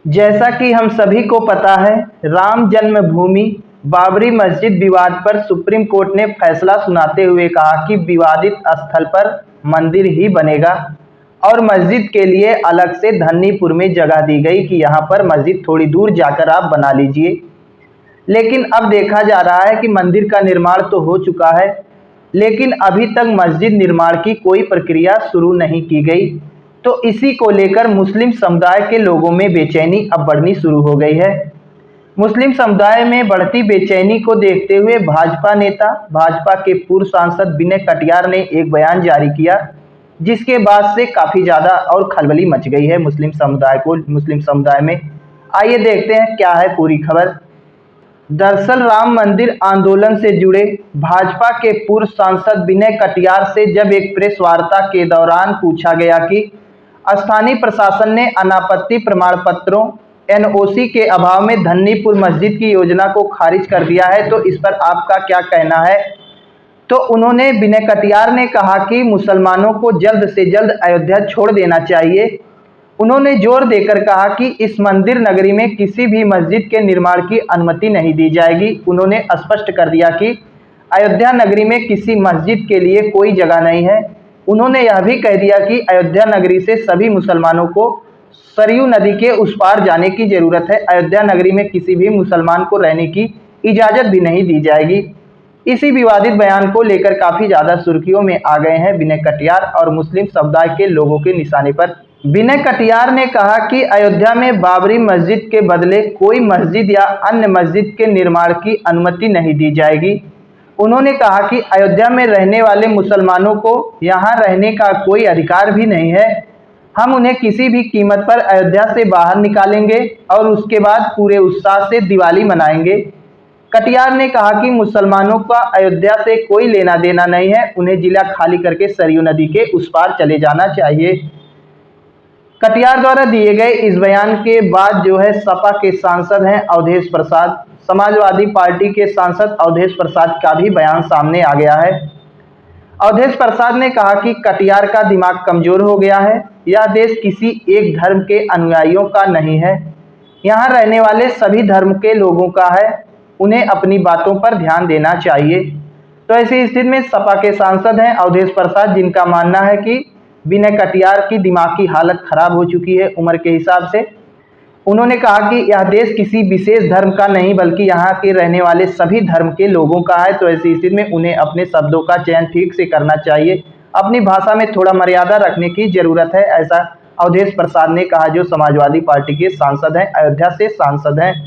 जैसा कि हम सभी को पता है, राम जन्मभूमि बाबरी मस्जिद विवाद पर सुप्रीम कोर्ट ने फैसला सुनाते हुए कहा कि विवादित स्थल पर मंदिर ही बनेगा और मस्जिद के लिए अलग से धन्नीपुर में जगह दी गई कि यहां पर मस्जिद थोड़ी दूर जाकर आप बना लीजिए। लेकिन अब देखा जा रहा है कि मंदिर का निर्माण तो हो चुका है, लेकिन अभी तक मस्जिद निर्माण की कोई प्रक्रिया शुरू नहीं की गई। तो इसी को लेकर मुस्लिम समुदाय के लोगों में बेचैनी अब बढ़नी शुरू हो गई है। मुस्लिम समुदाय में बढ़ती बेचैनी को देखते हुए भाजपा के पूर्व सांसद विनय कटियार ने एक बयान जारी किया, जिसके बाद से काफी ज्यादा और खलबली मच गई है मुस्लिम समुदाय में। आइए देखते हैं क्या है पूरी खबर। दरअसल राम मंदिर आंदोलन से जुड़े भाजपा के पूर्व सांसद विनय कटियार से जब एक प्रेस वार्ता के दौरान पूछा गया कि स्थानीय प्रशासन ने अनापत्ति प्रमाण पत्रों एनओसी के अभाव में धन्नीपुर मस्जिद की योजना को खारिज कर दिया है, तो इस पर आपका क्या कहना है। तो उन्होंने विनय कटियार ने कहा कि मुसलमानों को जल्द से जल्द अयोध्या छोड़ देना चाहिए। उन्होंने जोर देकर कहा कि इस मंदिर नगरी में किसी भी मस्जिद के निर्माण की अनुमति नहीं दी जाएगी। उन्होंने स्पष्ट कर दिया कि अयोध्या नगरी में किसी मस्जिद के लिए कोई जगह नहीं है। उन्होंने यह भी कह दिया कि अयोध्या नगरी से सभी मुसलमानों को सरयू नदी के उस पार जाने की जरूरत है। अयोध्या नगरी में किसी भी मुसलमान को रहने की इजाजत भी नहीं दी जाएगी। इसी विवादित बयान को लेकर काफी ज्यादा सुर्खियों में आ गए हैं विनय कटियार और मुस्लिम समुदाय के लोगों के निशाने पर। विनय कटियार ने कहा कि अयोध्या में बाबरी मस्जिद के बदले कोई मस्जिद या अन्य मस्जिद के निर्माण की अनुमति नहीं दी जाएगी। उन्होंने कहा कि अयोध्या में रहने वाले मुसलमानों को यहां रहने का कोई अधिकार भी नहीं है। हम उन्हें किसी भी कीमत पर अयोध्या से बाहर निकालेंगे और उसके बाद पूरे उत्साह से दिवाली मनाएंगे। कटियार ने कहा कि मुसलमानों का अयोध्या से कोई लेना देना नहीं है, उन्हें जिला खाली करके सरयू नदी के उस पार चले जाना चाहिए। कटियार द्वारा दिए गए इस बयान के बाद जो है सपा के सांसद हैं अवधेश प्रसाद, समाजवादी पार्टी के सांसद अवधेश प्रसाद का भी बयान सामने आ गया है। अवधेश प्रसाद ने कहा कि कटियार का दिमाग कमजोर हो गया है। यह देश किसी एक धर्म के अनुयायियों का नहीं है, यहाँ रहने वाले सभी धर्म के लोगों का है। उन्हें अपनी बातों पर ध्यान देना चाहिए। तो ऐसी स्थिति में सपा के सांसद हैं अवधेश प्रसाद, जिनका मानना है कि विनय कटियार की दिमाग की हालत खराब हो चुकी है उम्र के हिसाब से। उन्होंने कहा कि यह देश किसी विशेष धर्म का नहीं बल्कि यहाँ के रहने वाले सभी धर्म के लोगों का है। तो ऐसी स्थिति में उन्हें अपने शब्दों का चयन ठीक से करना चाहिए, अपनी भाषा में थोड़ा मर्यादा रखने की जरूरत है, ऐसा अवधेश प्रसाद ने कहा, जो समाजवादी पार्टी के सांसद हैं, अयोध्या से सांसद हैं।